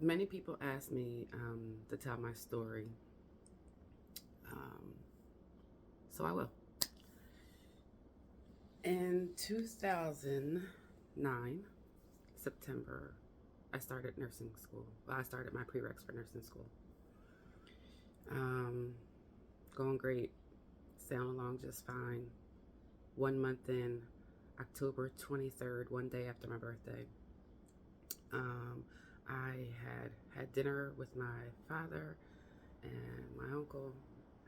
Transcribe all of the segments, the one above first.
Many people ask me to tell my story, um, so I will. In 2009, September, I started nursing school. Well, I started my prereqs for nursing school. Um, Going great, sailing along just fine. 1 month in, October 23rd, one day after my birthday, um, I had dinner with my father and my uncle.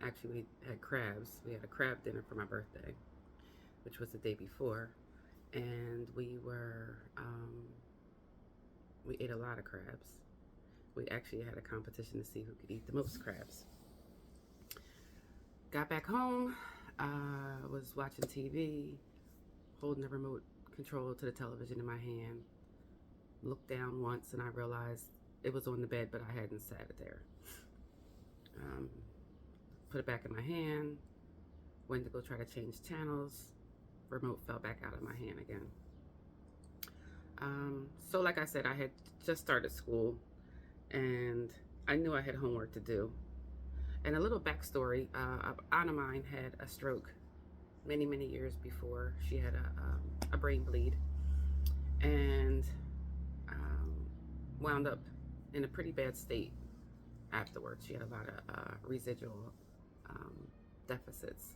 Actually, we had crabs. We had a crab dinner for my birthday, which was the day before, and we ate a lot of crabs. We actually had a competition to see who could eat the most crabs. Got back home, was watching TV, holding the remote control to the television in my hand. Looked down once and I realized it was on the bed, but I hadn't sat it there. Um, Put it back in my hand, went to go try to change channels. Remote fell back out of my hand again. So, like I said, I had just started school and I knew I had homework to do. And a little backstory, a aunt of mine had a stroke many, many years before. She had a brain bleed and wound up in a pretty bad state afterwards. She had a lot of residual deficits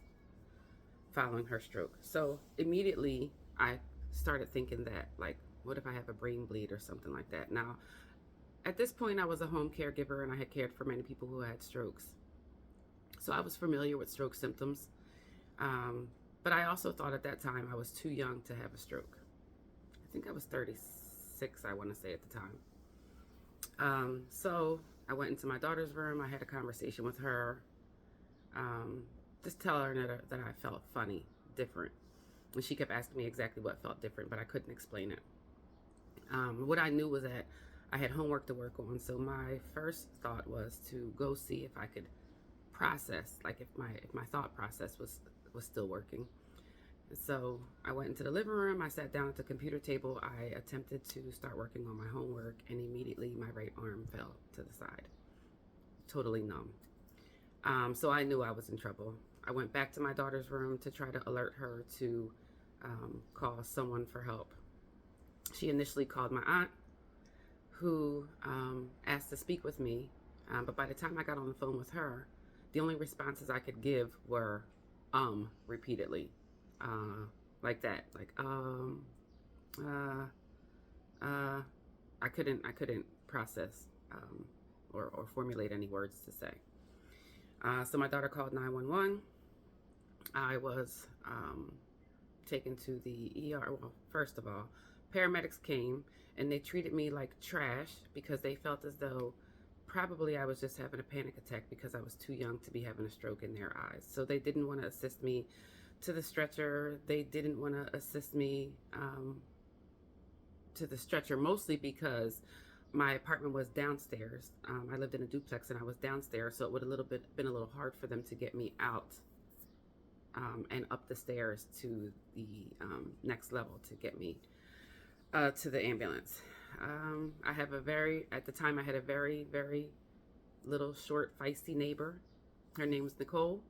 following her stroke. So immediately I started thinking that, like, what if I have a brain bleed or something like that? Now, at this point, I was a home caregiver and I had cared for many people who had strokes. So I was familiar with stroke symptoms. But I also thought at that time I was too young to have a stroke. I think I was 36, I want to say, at the time. So I went into my daughter's room. I had a conversation with her, just tell her that I felt funny, different. And she kept asking me exactly what felt different, but I couldn't explain it. What I knew was that I had homework to work on. So my first thought was to go see if I could process, like if my thought process was still working. So I went into the living room. I sat down at the computer table. I attempted to start working on my homework, and immediately my right arm fell to the side, totally numb. So I knew I was in trouble. I went back to my daughter's room to try to alert her to call someone for help. She initially called my aunt, who asked to speak with me. But by the time I got on the phone with her, the only responses I could give were repeatedly, like that, like I couldn't process or formulate any words to say. So my daughter called 911. I was taken to the ER. Well, first of all, paramedics came and they treated me like trash because they felt as though probably I was just having a panic attack because I was too young to be having a stroke in their eyes. So they didn't want to assist me to the stretcher. They didn't want to assist me to the stretcher, mostly because my apartment was downstairs. I lived in a duplex and I was downstairs, so it would been a little hard for them to get me out and up the stairs to the next level to get me to the ambulance. At the time I had a very, very little short, feisty neighbor. Her name was Nicole.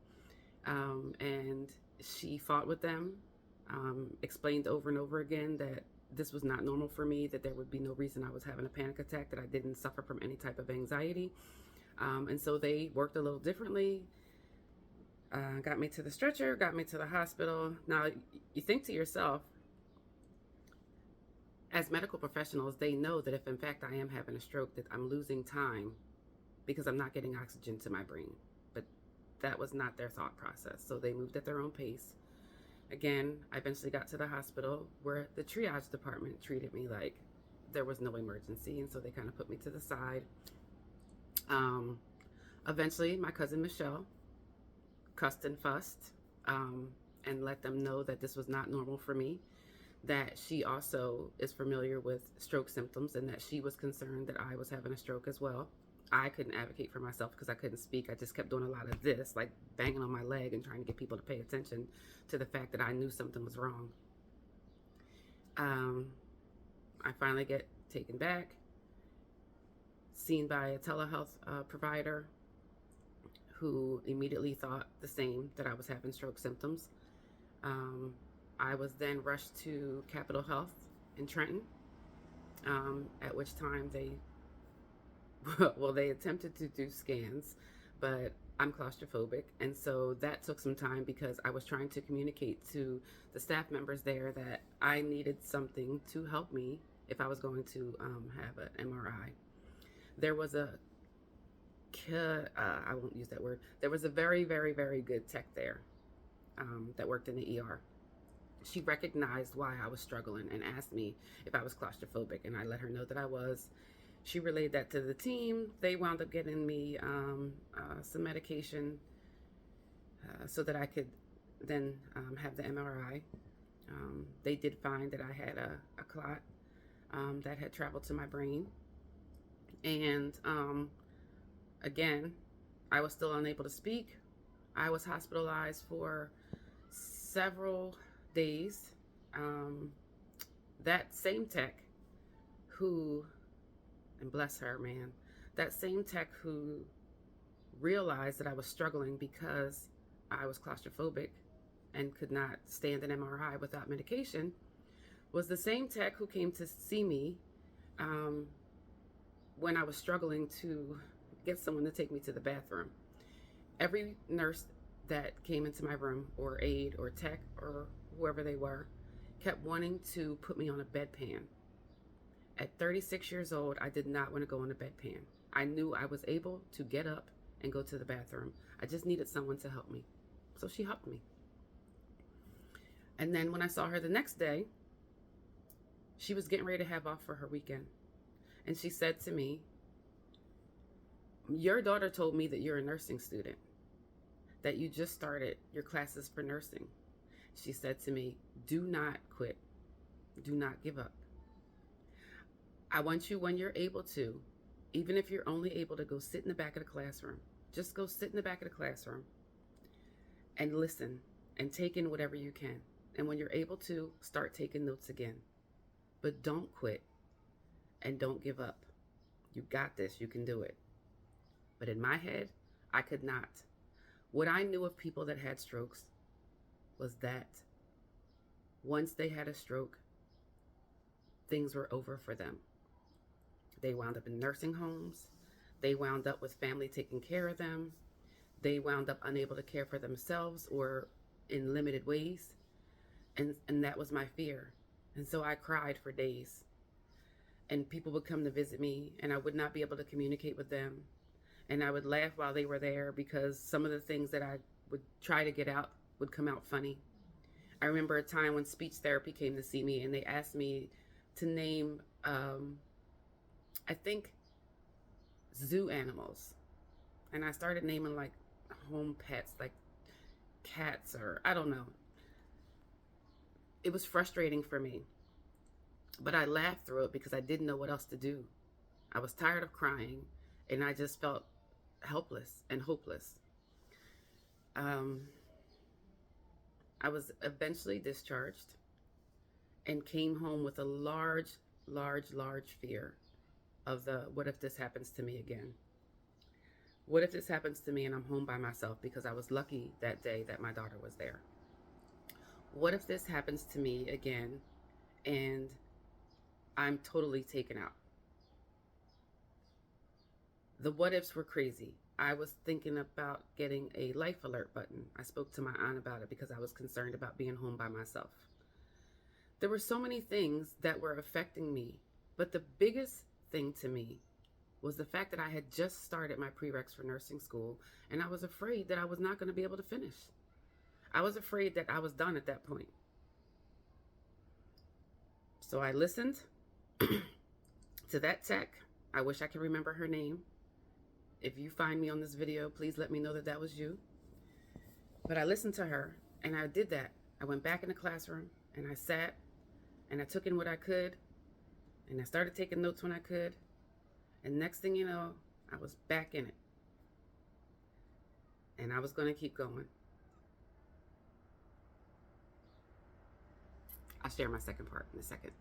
And she fought with them, explained over and over again that this was not normal for me, that there would be no reason I was having a panic attack, that I didn't suffer from any type of anxiety. And so they worked a little differently, got me to the stretcher, got me to the hospital. Now, you think to yourself, as medical professionals, they know that if in fact I am having a stroke, that I'm losing time because I'm not getting oxygen to my brain. But that was not their thought process. So they moved at their own pace. Again, I eventually got to the hospital where the triage department treated me like there was no emergency. And so they kind of put me to the side. Eventually, my cousin Michelle cussed and fussed and let them know that this was not normal for me, that she also is familiar with stroke symptoms and that she was concerned that I was having a stroke as well. I couldn't advocate for myself because I couldn't speak. I just kept doing a lot of this, like banging on my leg and trying to get people to pay attention to the fact that I knew something was wrong. I finally get taken back, seen by a telehealth provider who immediately thought the same, that I was having stroke symptoms. I was then rushed to Capitol Health in Trenton, at which time they attempted to do scans, but I'm claustrophobic, and so that took some time because I was trying to communicate to the staff members there that I needed something to help me if I was going to have an MRI. There was I won't use that word. There was a very, very, very good tech there that worked in the ER. She recognized why I was struggling and asked me if I was claustrophobic, and I let her know that I was. She relayed that to the team. They wound up getting me some medication so that I could then have the MRI. They did find that I had a clot that had traveled to my brain. And again, I was still unable to speak. I was hospitalized for several days. That same tech who, and bless her, man, that same tech who realized that I was struggling because I was claustrophobic and could not stand an MRI without medication, was the same tech who came to see me when I was struggling to get someone to take me to the bathroom. Every nurse that came into my room, or aide or tech or whoever they were, kept wanting to put me on a bedpan. At 36 years old, I did not want to go on a bedpan. I knew I was able to get up and go to the bathroom. I just needed someone to help me. So she helped me. And then when I saw her the next day, she was getting ready to have off for her weekend. And she said to me, "Your daughter told me that you're a nursing student, that you just started your classes for nursing." She said to me, "Do not quit. Do not give up. I want you, when you're able to, even if you're only able to go sit in the back of the classroom, just go sit in the back of the classroom and listen and take in whatever you can. And when you're able to, start taking notes again. But don't quit and don't give up. You got this. You can do it." But in my head, I could not. What I knew of people that had strokes was that once they had a stroke, things were over for them. They wound up in nursing homes. They wound up with family taking care of them. They wound up unable to care for themselves or in limited ways. And that was my fear. And so I cried for days. And people would come to visit me, and I would not be able to communicate with them. And I would laugh while they were there because some of the things that I would try to get out would come out funny. I remember a time when speech therapy came to see me, and they asked me to name, I think, zoo animals. And I started naming like home pets, like cats, or I don't know. It was frustrating for me, but I laughed through it because I didn't know what else to do. I was tired of crying, and I just felt helpless and hopeless. I was eventually discharged and came home with a large fear of what if this happens to me again? What if this happens to me and I'm home by myself, because I was lucky that day that my daughter was there? What if this happens to me again and I'm totally taken out? The what ifs were crazy. I was thinking about getting a life alert button. I spoke to my aunt about it because I was concerned about being home by myself. There were so many things that were affecting me, but the biggest thing to me was the fact that I had just started my prereqs for nursing school, and I was afraid that I was not going to be able to finish. I was afraid that I was done at that point. So I listened to that tech. I wish I could remember her name. If you find me on this video, please let me know that that was you. But I listened to her, and I did that. I went back in the classroom, and I sat, and I took in what I could, and I started taking notes when I could. And next thing you know, I was back in it. And I was going to keep going. I'll share my second part in a second.